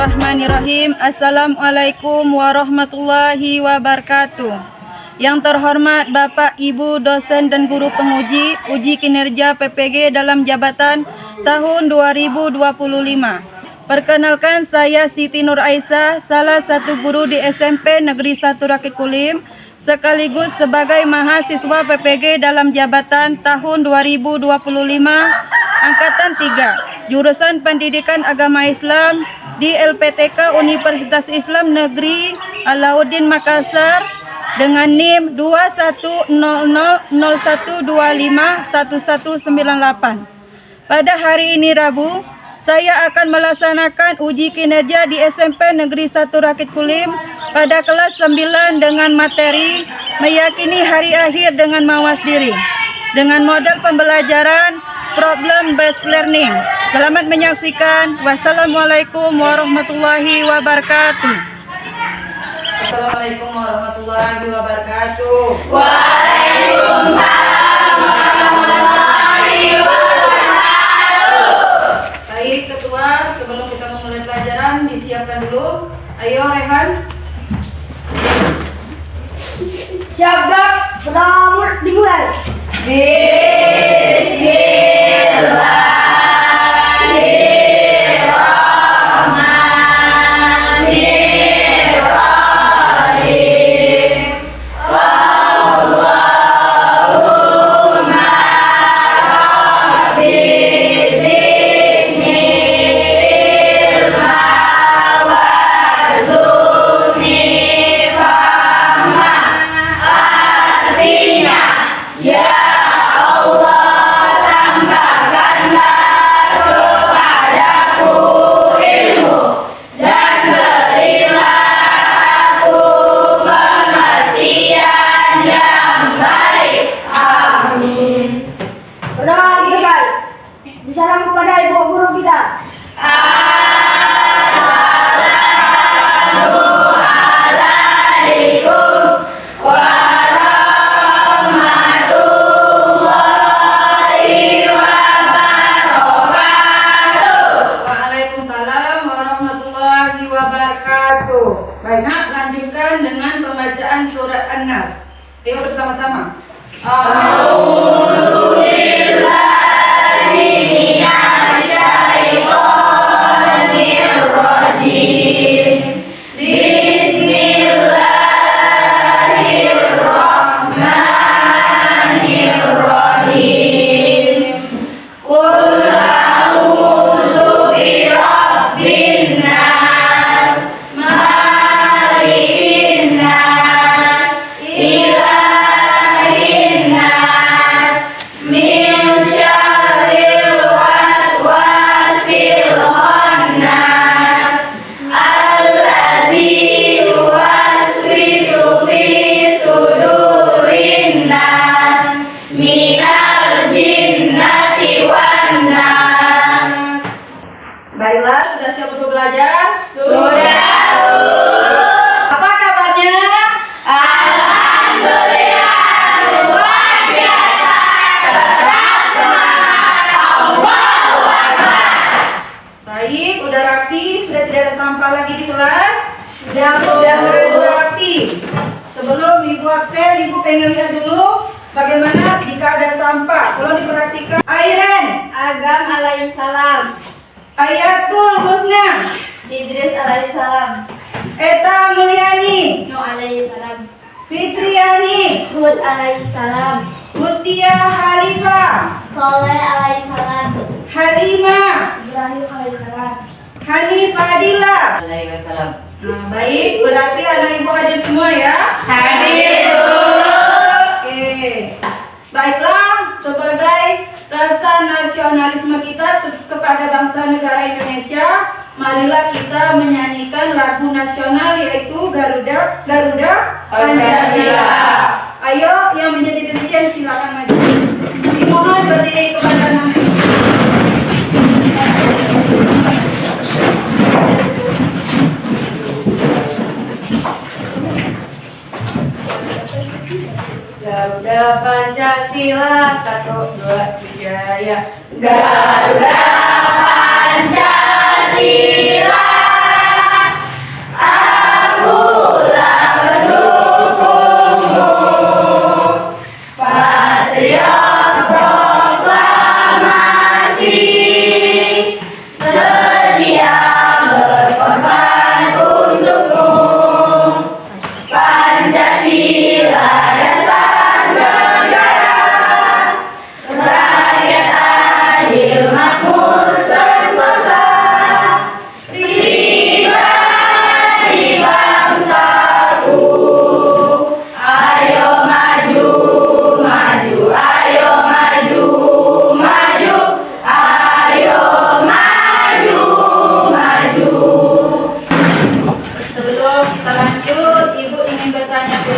Bismillahirrahmanirrahim. Assalamualaikum warahmatullahi wabarakatuh. Yang terhormat Bapak, Ibu, dosen dan guru penguji uji kinerja PPG dalam jabatan tahun 2025. Perkenalkan, saya Siti Nur Aisyah, salah satu guru di SMP Negeri 1 Rakit Kulim, sekaligus sebagai mahasiswa PPG dalam jabatan tahun 2025 Angkatan 3, jurusan Pendidikan Agama Islam di LPTK Universitas Islam Negeri Alauddin Makassar dengan NIM 210001251198. Pada hari ini Rabu, saya akan melaksanakan uji kinerja di SMP Negeri 1 Rakit Kulim pada kelas 9 dengan materi meyakini hari akhir dengan mawas diri dengan model pembelajaran problem based learning. Selamat menyaksikan. Wassalamualaikum warahmatullahi wabarakatuh. Assalamualaikum warahmatullahi wabarakatuh. Waalaikumsalam warahmatullahi wabarakatuh. Baik ketua, sebelum kita memulai pelajaran disiapkan dulu. Ayo Rehan. Siap Brak, pertama dimulai. Salam kepada ibu guru kita. Assalamualaikum warahmatullahi wabarakatuh. Waalaikumsalam warahmatullahi wabarakatuh. Baik, nak lanjutkan dengan pembacaan surat An-Nas. Ayo bersama-sama. Baiklah, sudah siap untuk belajar? Sudah. Apa kabarnya? Alhamdulillah, luar biasa, tetap semangat, Allahu Akbar. Baik, udah rapi, sudah tidak ada sampah lagi di kelas? Sudah rapi. Sebelum ibu absen, ibu pengen lihat dulu bagaimana jika ada sampah. Kalau diperhatikan, Airen, Agam alaihissalam, Ayatul Husna, Idris alaihissalam, Eta Mulyani, Nuh alaihissalam, Fitriani, Hud alaihissalam, Mustia Halifah, Soleh alaihissalam, Halimah, Ibrahim alaihissalam, Hanif Adila. Nah, baik, berarti anak ibu hadir semua ya? Hadir. Oke. Baiklah, sebagai rasa nasionalisme kita kepada bangsa negara Indonesia, marilah kita menyanyikan lagu nasional yaitu Garuda Pancasila. Ayo, yang menjadi dirijen silakan maju. Dimohon berdiri kepada nama. Garuda Pancasila, 1, 2, 3 ya. Garuda Pancasila,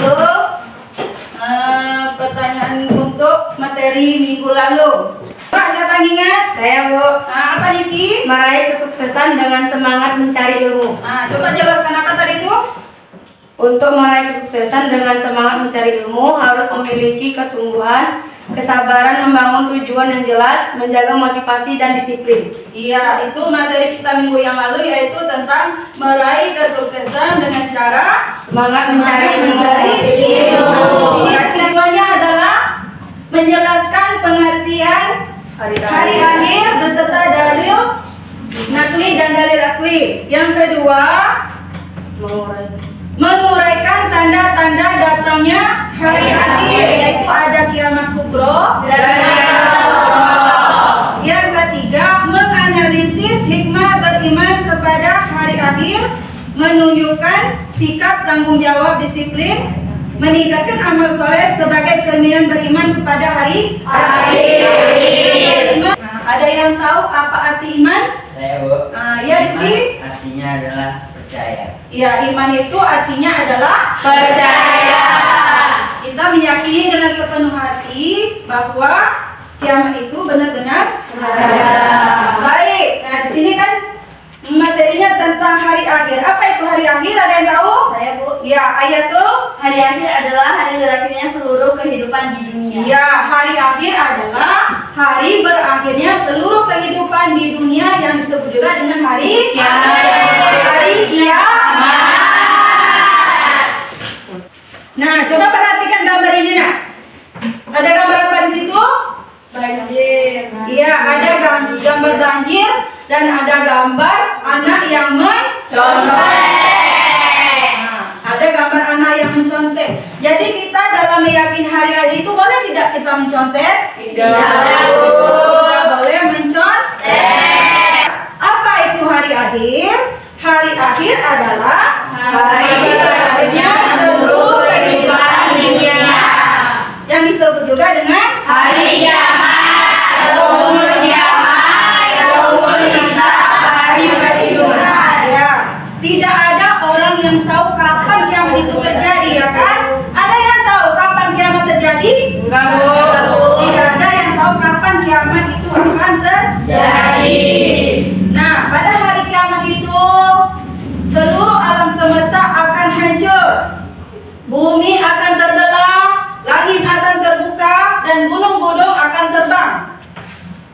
masuk pertanyaan untuk materi minggu lalu. Pak, siapa yang ingat? Saya, Bu. Apa Niki? Meraih kesuksesan dengan semangat mencari ilmu. Coba jelaskan apa tadi itu? Untuk meraih kesuksesan dengan semangat mencari ilmu harus memiliki kesungguhan, kesabaran, membangun tujuan yang jelas, menjaga motivasi dan disiplin. Iya, itu materi kita minggu yang lalu, yaitu tentang meraih kesuksesan dengan cara Semangat mencari ilmu. Ya, tujuannya adalah menjelaskan pengertian hari akhir beserta dalil nakli dan dalil akli. Yang kedua, menguraikan tanda-tanda datangnya hari akhir, yaitu ada kiamat kubro. Yang ketiga, menganalisis hikmah beriman kepada hari akhir, menunjukkan sikap tanggung jawab disiplin, meningkatkan amal soleh sebagai cerminan beriman kepada hari akhir. Ada yang tahu apa arti iman? Saya, Bu. Ya, Rizky? Artinya adalah percaya. Ya, iman itu artinya adalah Percaya. kita meyakini dengan sepenuh hati bahwa kiamat itu benar-benar ada. Baik, nah di sini kan materinya tentang hari akhir. Apa itu hari akhir? Ada yang tahu? Saya, Bu. Ya, ayatul. Hari akhir adalah hari berakhirnya seluruh kehidupan di dunia. Ya, hari akhir adalah hari berakhirnya seluruh kehidupan di dunia yang disebut juga dengan hari Kiamat. Hari kiamat. Nah, coba perhatikan gambar ini, nak. Ada gambar apa di situ? Banjir. Iya, ada gambar banjir dan ada gambar anak yang ada gambar anak yang mencontek. Jadi kita dalam meyakini hari akhir itu boleh tidak kita mencontek? Tidak. Tidak boleh mencontek. Apa itu hari akhir? Hari akhir adalah hari berakhirnya seluruh kehidupan dunia, yang disebut juga dengan Hari kiamat, yaumul kiamat, yaumul hisab, hari perhitungan. Ya, tidak ada orang yang tahu kapan kiamat itu terjadi, ya kan? Ada yang tahu kapan kiamat terjadi? Enggak, Bu. Tidak ada yang tahu kapan kiamat itu akan terjadi. Nah, pada hari kiamat itu seluruh alam semesta akan hancur, bumi akan terbelah, langit akan terbuka, dan gunung-gunung akan terbang.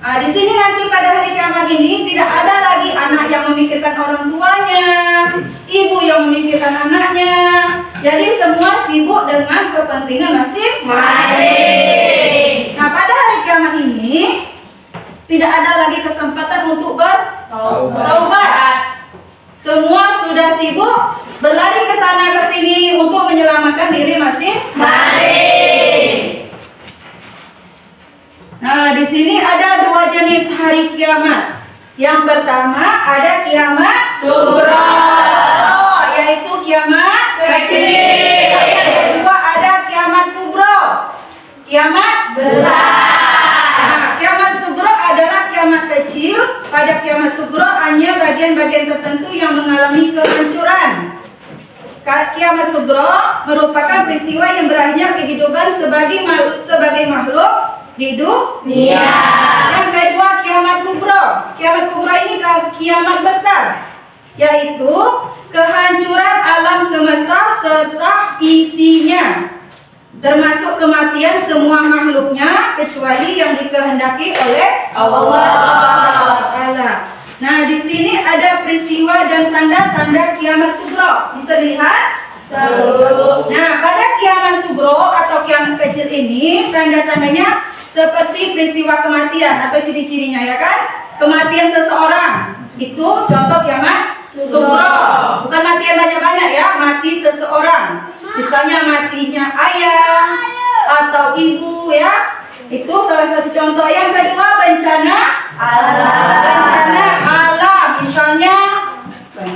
Di sini nanti pada hari kiamat ini tidak ada lagi anak yang memikirkan orang tuanya, ibu yang memikirkan anaknya. Jadi semua sibuk dengan kepentingan masing-masing. Nah, pada hari kiamat ini tidak ada lagi kesempatan untuk bertaubat. Semua sudah sibuk berlari ke sana ke sini untuk menyelamatkan diri masing-masing. Nah, di sini ada dua jenis hari kiamat. Yang pertama ada kiamat Sugro. yaitu kiamat Kecil. Yang kedua ada kiamat kubro, kiamat Besar. Nah, kiamat sugro adalah kiamat kecil. Pada kiamat sugro hanya bagian-bagian tertentu yang mengalami kehancuran. Kiamat sugro merupakan peristiwa yang berakhirnya kehidupan sebagai makhluk di dunia. Yang kedua kiamat kubro. Kiamat kubro ini kiamat besar, yaitu kehancuran alam semesta serta isinya, termasuk kematian semua makhluknya kecuali yang dikehendaki oleh Allah. Nah, di sini ada peristiwa dan tanda-tanda kiamat sugro. Bisa dilihat? Nah, pada kiamat sugro atau kiamat kecil ini tanda-tandanya seperti peristiwa kematian atau ciri-cirinya, ya kan? Kematian seseorang itu contoh kiamat sugro. Bukan mati yang banyak-banyak, ya, mati seseorang. Misalnya matinya ayah atau ibu, ya. Itu salah satu contoh. Yang kedua bencana alam, misalnya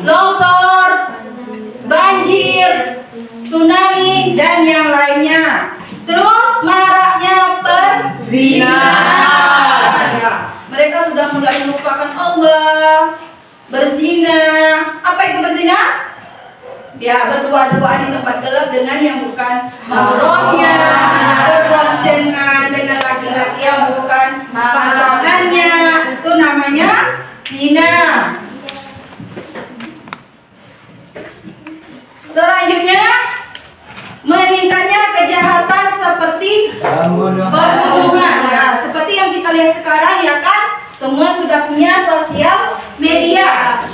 longsor, banjir, tsunami, dan yang lainnya. Terus maraknya perzinahan. Ya, mereka sudah mulai melupakan Allah, berzina. Apa itu berzina? Ya, berdua-dua di tempat gelap dengan yang bukan mahramnya, berboncengan dengan laki-laki yang bukan pasangannya, itu namanya zina. Selanjutnya, meningkatnya kejahatan seperti pembunuhan. Ya, seperti yang kita lihat sekarang ya kan, semua sudah punya sosial media.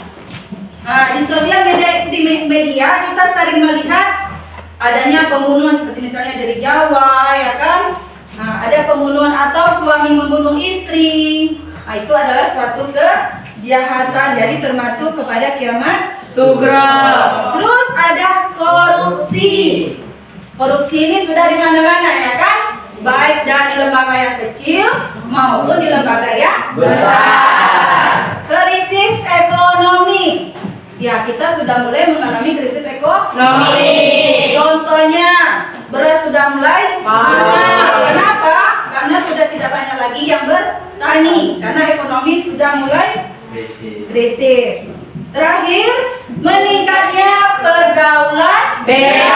Nah, di sosial media kita sering melihat adanya pembunuhan seperti misalnya dari Jawa ya kan. Nah, ada pembunuhan atau suami membunuh istri. Nah, itu adalah suatu kejahatan, jadi termasuk kepada kiamat Sugra. Terus ada korupsi. Korupsi ini sudah di mana-mana ya kan? Baik dari lembaga yang kecil maupun di lembaga yang besar. Krisis ekonomi. Ya, kita sudah mulai mengalami krisis ekonomi. Contohnya, beras sudah mulai mahal. Kenapa? Karena sudah tidak banyak lagi yang bertani. Karena ekonomi sudah mulai krisis. Terakhir, meningkatnya pergaulan bebas.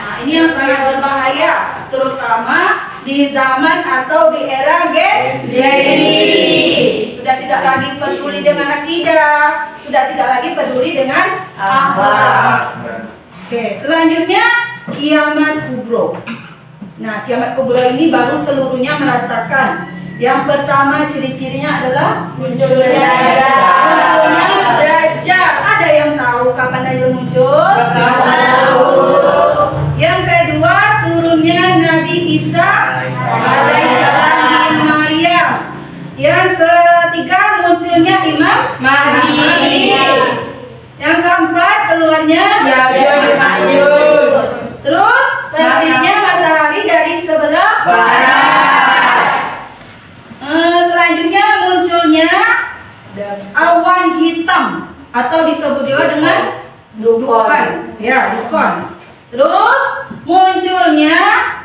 Nah, ini yang sangat berbahaya, terutama di zaman atau di era Gen Z. Sudah tidak lagi peduli dengan akidah, sudah tidak lagi peduli dengan akhlak. Oke, selanjutnya kiamat kubro. Nah, kiamat kubro ini baru seluruhnya merasakan. Yang pertama ciri-cirinya adalah munculnya Dajjal. Ada yang tahu kapan Dajjal muncul? Yang kedua turunnya Nabi Isa alaihissalam bin Maryam. Yang ketiga munculnya Imam Mahdi. Yang keempat keluarnya Ya'juj Ma'juj. Terus terbitnya matahari dari sebelah barat. Selanjutnya munculnya awan hitam atau disebut juga dengan dukhan. Ya, dukhan. Terus munculnya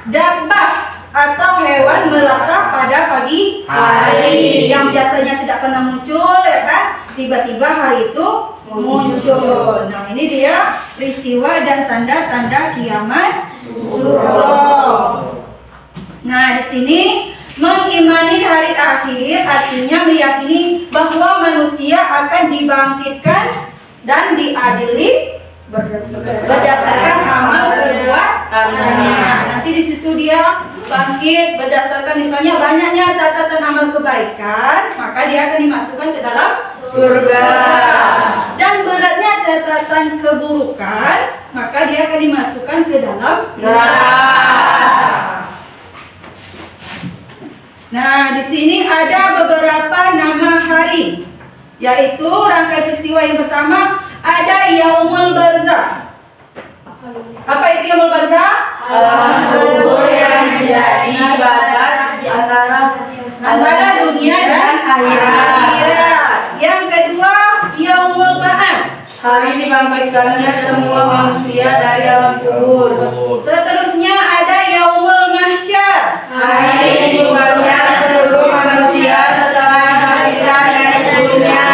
dabbah atau hewan melata pada pagi hari yang biasanya tidak pernah muncul ya kan, tiba-tiba hari itu muncul. Nah, ini dia peristiwa dan tanda-tanda kiamat sughra. Nah, di sini mengimani hari akhir artinya meyakini bahwa manusia akan dibangkitkan dan diadili berdasarkan amal perbuatannya. Nanti di situ dia bangkit berdasarkan misalnya banyaknya catatan amal kebaikan, maka dia akan dimasukkan ke dalam surga. Dan beratnya catatan keburukan, maka dia akan dimasukkan ke dalam neraka. Nah, di sini ada beberapa nama hari, yaitu rangkaian peristiwa yang pertama ada Yaumul Barzah. Apa itu Yaumul Barzah? Kubur yang menjadi batas antara dunia dan akhirat. Yang kedua Yaumul Ba'ats. hari dibangkitkannya semua manusia dari alam kubur. Seterusnya ada Yaumul Mahsyar. Hari dibangkitkannya seluruh manusia setelah dibangkitkan dari dunia.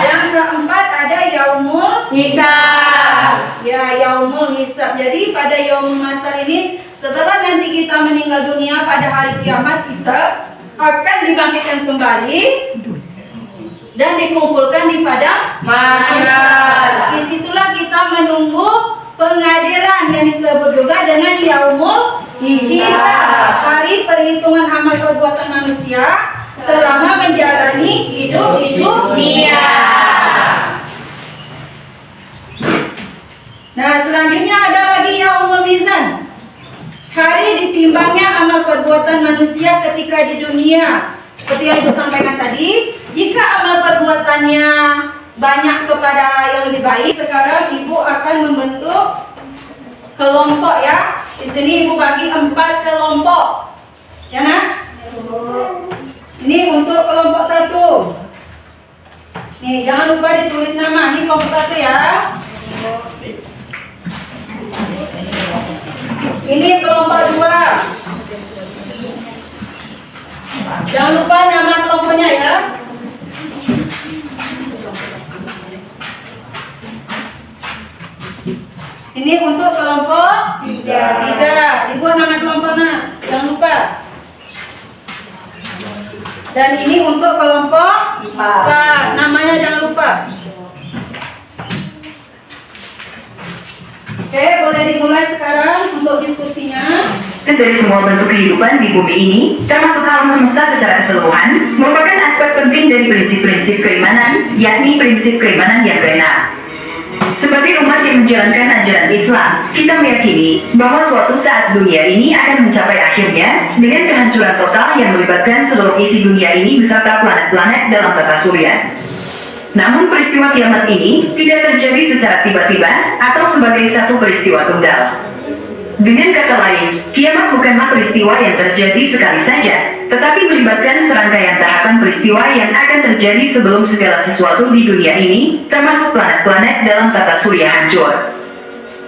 Yang keempat ada Yaumul Hisab. Ya, Yaumul Hisab. Jadi pada Yaumul Mahsyar ini setelah nanti kita meninggal dunia pada hari kiamat, kita akan dibangkitkan kembali dan dikumpulkan di padang mahsyar. Disitulah kita menunggu pengadilan yang disebut juga dengan Yaumul Hisab, hari perhitungan amal perbuatan manusia selama menjalani hidup di dunia. Nah, selanjutnya ada lagi Yaumul Mizan, hari ditimbangnya amal perbuatan manusia ketika di dunia. Seperti yang Ibu sampaikan tadi, jika amal perbuatannya banyak kepada yang lebih baik, sekarang Ibu akan membentuk kelompok ya. Di sini Ibu bagi 4 kelompok. Ya, nak? Ini untuk kelompok 1. Nih, jangan lupa ditulis nama. Ini kelompok 1 ya. Ini kelompok 2. Jangan lupa nama kelompoknya ya. ini untuk kelompok 3. Dibuat nama kelompoknya, jangan lupa. Dan ini untuk kelompok 4. Namanya jangan lupa. Oke, boleh dimulai sekarang untuk diskusinya. Dan dari semua bentuk kehidupan di bumi ini, termasuk alam semesta secara keseluruhan, merupakan aspek penting dari prinsip-prinsip keimanan, yakni prinsip keimanan yang keenam. Seperti umat yang menjalankan ajaran Islam, kita meyakini bahwa suatu saat dunia ini akan mencapai akhirnya dengan kehancuran total yang melibatkan seluruh isi dunia ini beserta planet-planet dalam tata surya. Namun peristiwa kiamat ini tidak terjadi secara tiba-tiba atau sebagai satu peristiwa tunggal. Dengan kata lain, kiamat bukanlah peristiwa yang terjadi sekali saja, tetapi melibatkan serangkaian tahapan peristiwa yang akan terjadi sebelum segala sesuatu di dunia ini, termasuk planet-planet dalam tata surya hancur.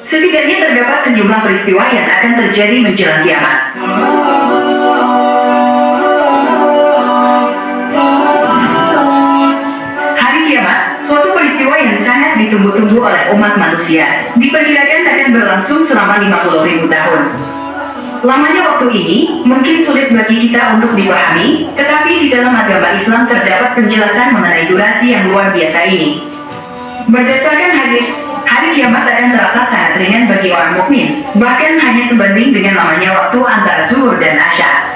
Setidaknya terdapat sejumlah peristiwa yang akan terjadi menjelang kiamat. Suatu peristiwa yang sangat ditunggu-tunggu oleh umat manusia, diperkirakan akan berlangsung selama 50.000 tahun. Lamanya waktu ini mungkin sulit bagi kita untuk dipahami, tetapi di dalam agama Islam terdapat penjelasan mengenai durasi yang luar biasa ini. Berdasarkan hadis, hari kiamat akan terasa sangat ringan bagi orang mukmin, bahkan hanya sebanding dengan lamanya waktu antara zuhur dan asya.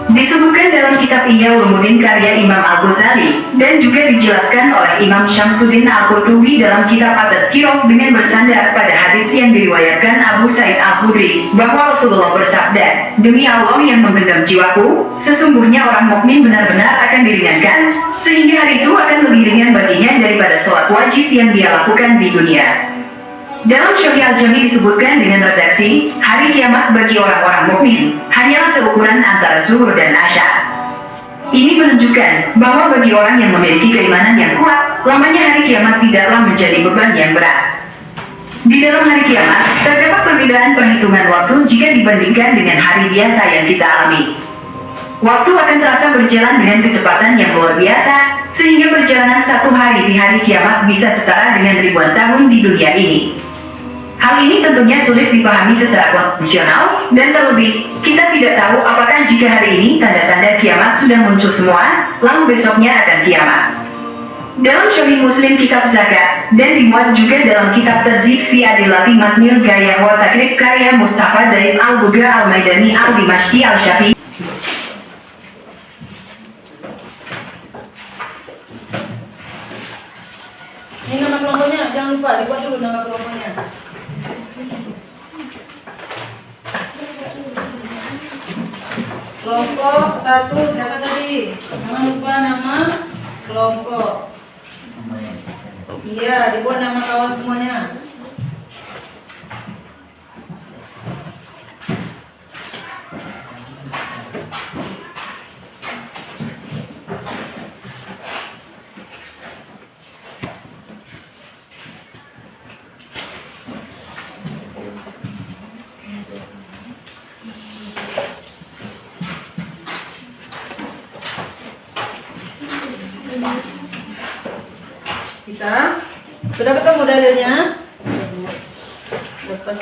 Disebutkan dalam kitab Ihya Ulumuddin karya Imam Al-Ghazali, dan juga dijelaskan oleh Imam Syamsuddin Al-Qurtubi dalam kitab At-Tazkirah dengan bersandar pada hadis yang diriwayatkan Abu Sa'id Al-Khudri, bahwa Rasulullah bersabda, "Demi Allah yang menggenggam jiwaku, sesungguhnya orang mukmin benar-benar akan diringankan, sehingga hari itu akan lebih ringan baginya daripada sholat wajib yang dia lakukan di dunia." Dalam Syarih Al-Jami disebutkan dengan redaksi, hari kiamat bagi orang-orang mukmin hanyalah seukuran antara zuhur dan asya. Ini menunjukkan bahwa bagi orang yang memiliki keimanan yang kuat, lamanya hari kiamat tidaklah menjadi beban yang berat. Di dalam hari kiamat, terdapat perbedaan perhitungan waktu jika dibandingkan dengan hari biasa yang kita alami. Waktu akan terasa berjalan dengan kecepatan yang luar biasa, sehingga perjalanan satu hari di hari kiamat bisa setara dengan ribuan tahun di dunia ini. Hal ini tentunya sulit dipahami secara konvensional, dan terlebih, kita tidak tahu apakah jika hari ini tanda-tanda kiamat sudah muncul semua, lalu besoknya akan kiamat. Dalam Syarih Muslim kitab zakat, dan dimuat juga dalam kitab Tadzid fi Adillati Matnil Gaya wa Takrib karya Mustafa Daib Al-Buga Al-Maidani Al-Dimashqi Al-Syafi'i. Ini nama kelompoknya, jangan lupa dibuat dulu nama kelompoknya. Kelompok 1 siapa tadi? Jangan lupa nama kelompok. Iya, dibuat nama kawan semuanya. Bisa? Sudah ketemu dalilnya? Lepas.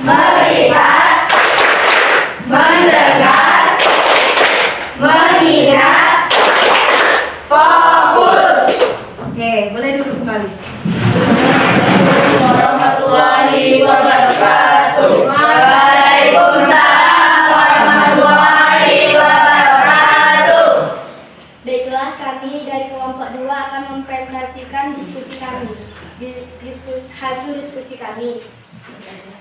Melihat, mendengar, mengingat, fokus. Oke, boleh duduk kembali. Warahmatullahi wabarakatuh. Waalaikumsalam warahmatullahi wabarakatuh. Baiklah, kami dari kelompok 2 akan mempresentasikan hasil diskusi kami.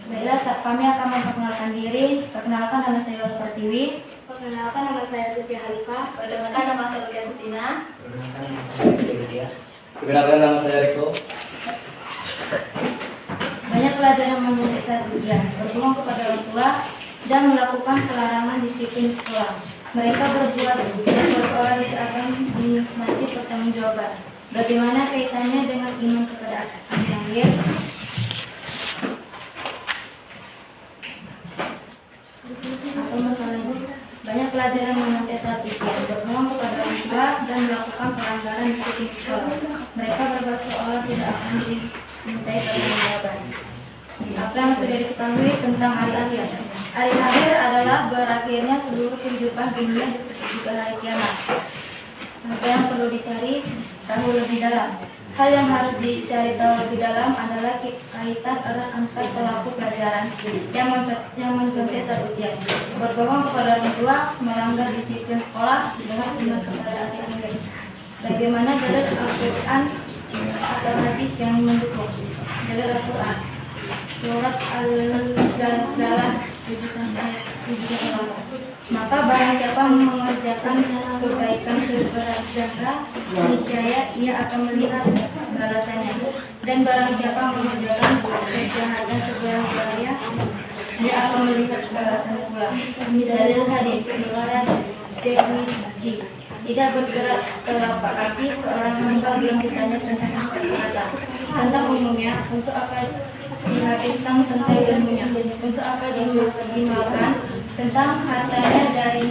Baiklah, kami akan memperkenalkan diri. Perkenalkan, nama saya Yola Pertiwi. Perkenalkan, nama saya Rizky Hanifah. Perkenalkan, nama saya Lucia Kustina. Perkenalkan nama saya Riko. Banyak pelajar yang menulis saat ujian, berbohong kepada orang tua, dan melakukan pelarangan disiplin sekolah. Mereka berbuat seolah tidak akan dinikmati pertanggungjawaban. Bagaimana kaitannya dengan iman kepada akhir? Atau masalahnya, banyak pelajar yang menanti saat ujian, berbohong kepada orang tua, dan melakukan pelanggaran disiplin sekolah. Mereka berbuat seolah tidak akan dimintai pertanggungjawaban. Apa yang sudah diketahui tentang hari akhir? Hari akhir adalah berakhirnya seluruh kehidupan dunia dan juga hari kiamat. Apa yang perlu dicari tahu lebih dalam? Hal yang harus dicari tahu lebih dalam adalah kaitan erat antar pelaku pelajaran yang mengikuti saat ujian, berbohong kepada orang tua, melanggar disiplin sekolah, dengan iman kepada akhir. Bagaimana dalil Al-Quran atau hadis yang mendukung? Dalil Al-Quran Surat Al-Zalzalah 7-8. Maka barang siapa mengerjakan kebaikan seberapa, niscaya ia akan melihat balasannya. Dan barang siapa mengerjakan kejahatan seberapa, dia akan melihat balasannya pula. Dalil hadis riwayat Tirmidzi. Tidak bergerak telapak kaki seorang hamba belum ditanya tentang kata. Tentang umumnya, untuk apa dihabiskan tentang ilmunya, untuk apa dimakan, tentang hartanya dari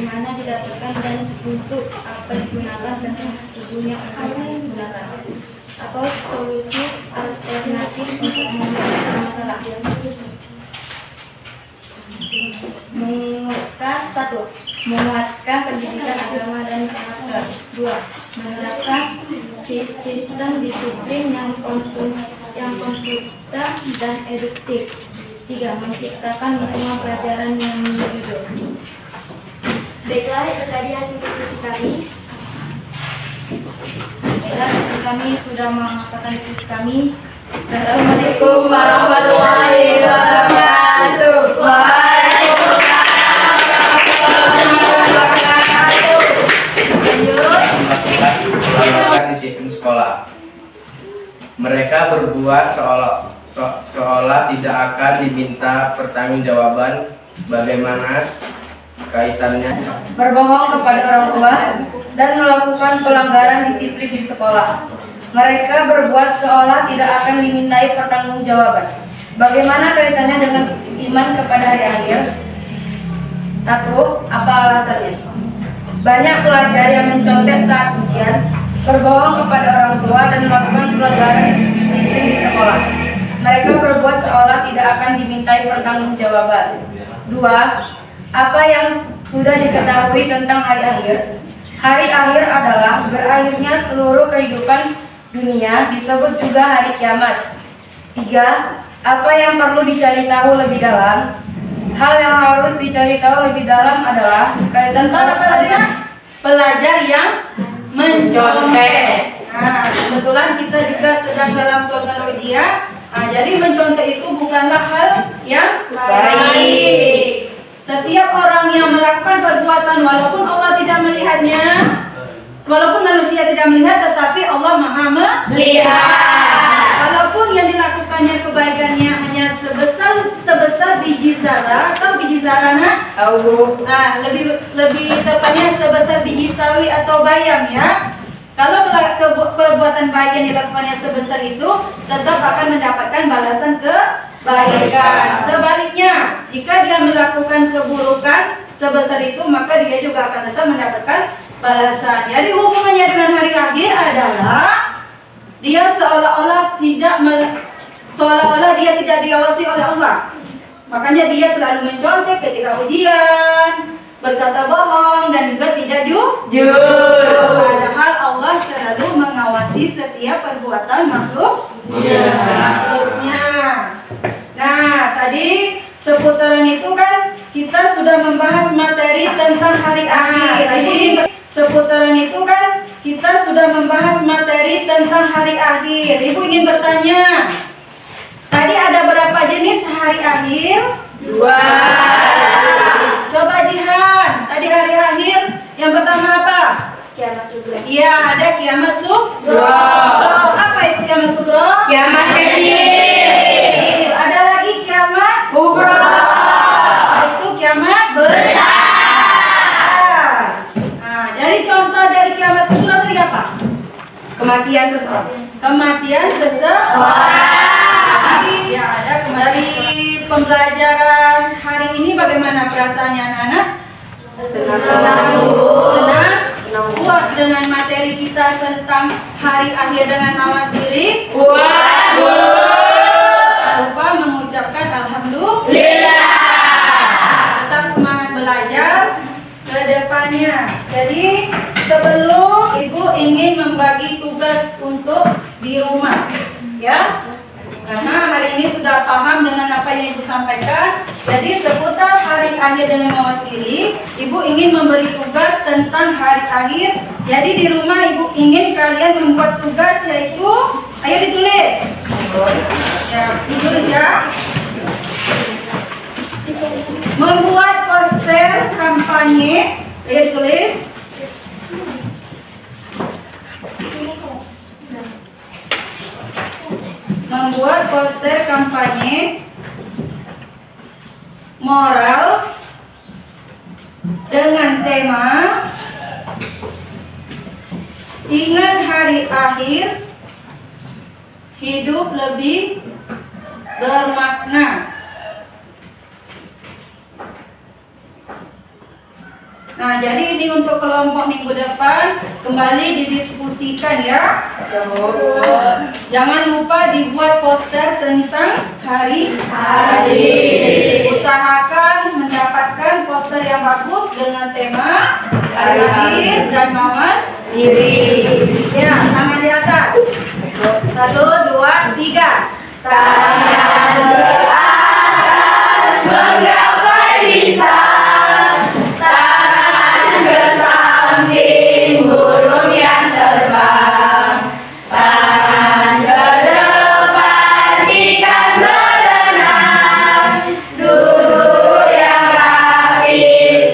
mana didapatkan, dan untuk apa digunakan, tentang tubuhnya untuk digunakan, atau solusi alternatif untuk menyelesaikan masalah. Menguatkan pendidikan agama dan karakter. 2. Menerapkan sistem disiplin yang konsisten dan eduktif. 3. Menciptakan lingkungan pelajaran yang menjujur. Baiklah, itu tadi hasil diskusi kami. Baiklah, kami sudah mengatakan diskusi kami. Assalamualaikum warahmatullahi wabarakatuh. Pelanggaran disiplin sekolah. Mereka berbuat seolah tidak akan diminta pertanggungjawaban. Bagaimana kaitannya? Berbohong kepada orang tua dan melakukan pelanggaran disiplin di sekolah. Mereka berbuat seolah tidak akan dimintai pertanggungjawaban. Bagaimana kaitannya dengan iman kepada hari akhir? 1. Apa alasannya? Banyak pelajar yang mencontek saat ujian, berbohong kepada orang tua, dan melakukan pelanggaran disiplin di sekolah. Mereka berbuat seolah tidak akan dimintai pertanggungjawaban. 2. Apa yang sudah diketahui tentang hari akhir? Hari akhir adalah berakhirnya seluruh kehidupan dunia, disebut juga hari kiamat. 3. Apa yang perlu dicari tahu lebih dalam? Hal yang harus dicari tahu lebih dalam adalah tentang apa tadi? Pelajar yang mencontek. Nah, kebetulan kita juga sedang dalam suasana ujian. Nah, jadi mencontek itu bukanlah hal yang baik. Setiap orang yang melakukan perbuatan walaupun Allah tidak melihatnya, walaupun manusia tidak melihat, tetapi Allah Maha melihat. Walaupun yang dilakukannya kebaikannya hanya sebesar biji zarah atau biji zarana, nah lebih tepatnya sebesar biji sawi atau bayam ya. Kalau perbuatan baik yang dilakukannya sebesar itu, tetap akan mendapatkan balasan kebaikan. Sebaliknya, jika dia melakukan keburukan sebesar itu, maka dia juga akan tetap mendapatkan balasan. Jadi hubungannya dengan hari akhir adalah dia seolah-olah dia tidak diawasi oleh Allah. Makanya dia selalu mencontek ketika ujian, berkata bohong dan juga tidak jujur. Padahal Allah selalu mengawasi setiap perbuatan makhluknya. Nah, tadi seputaran itu kan kita sudah membahas materi tentang hari akhir. Seputaran itu kan kita sudah membahas materi tentang hari akhir. Ibu ingin bertanya, tadi ada berapa jenis hari akhir? 2. Coba Jihan, tadi hari akhir yang pertama apa? Kiamat juga. Iya, ada kiamat sugro. Apa itu kiamat sugro? Kiamat kecil. Ada lagi kiamat Kubro. itu kiamat besar. Nah, jadi contoh dari kiamat sugro tadi apa? Kematian seseorang. Kematian seseorang. Ya, ada kembali pembelajaran hari ini. Bagaimana perasaannya anak-anak? Senang. Puas dengan materi kita tentang hari akhir dengan awas diri. Puas. Jangan lupa mengucapkan alhamdulillah. Tetap semangat belajar ke depannya. Jadi sebelum Ibu ingin membagi tugas untuk di rumah, ya. Karena hari ini sudah paham dengan apa yang Ibu sampaikan. Jadi seputar hari akhir dengan mawas diri, Ibu ingin memberi tugas tentang hari akhir. Jadi di rumah Ibu ingin kalian membuat tugas, yaitu, ayo ditulis. Ya, ditulis ya. Membuat poster kampanye, ayo ditulis. Membuat poster kampanye moral dengan tema ingat hari akhir, hidup lebih bermakna. Nah, jadi ini untuk kelompok minggu depan kembali didiskusikan ya. Jangan lupa dibuat poster tentang hari akhir. Usahakan mendapatkan poster yang bagus dengan tema hari akhir dan mawas diri. Ya, tangan di atas. 1, 2, 3. Tangan di atas menggapai bintang. Burung yang terbang, tangan ke depan ikan berenang, duduk yang rapi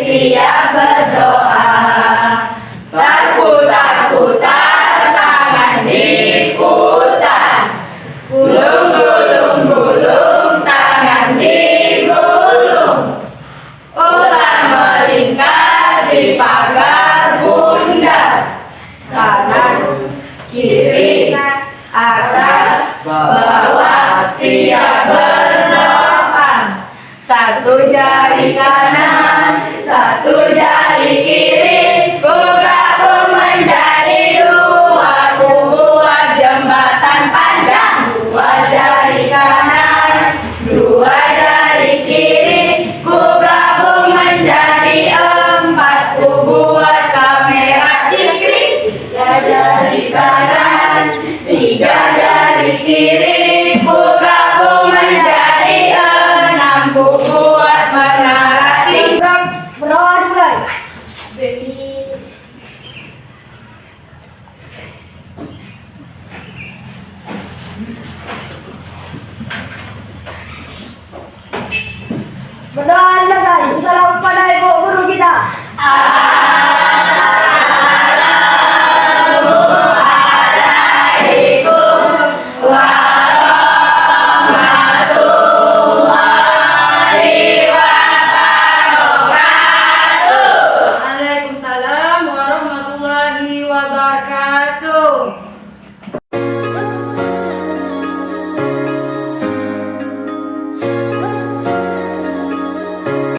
siap berdoa, berputar-putar tangan diputar, gulung-gulung tangan digulung, ular melingkar di pagar bundar, kanan, kiri, atas, bawah, siap berdoa. Satu jari kanan, satu jari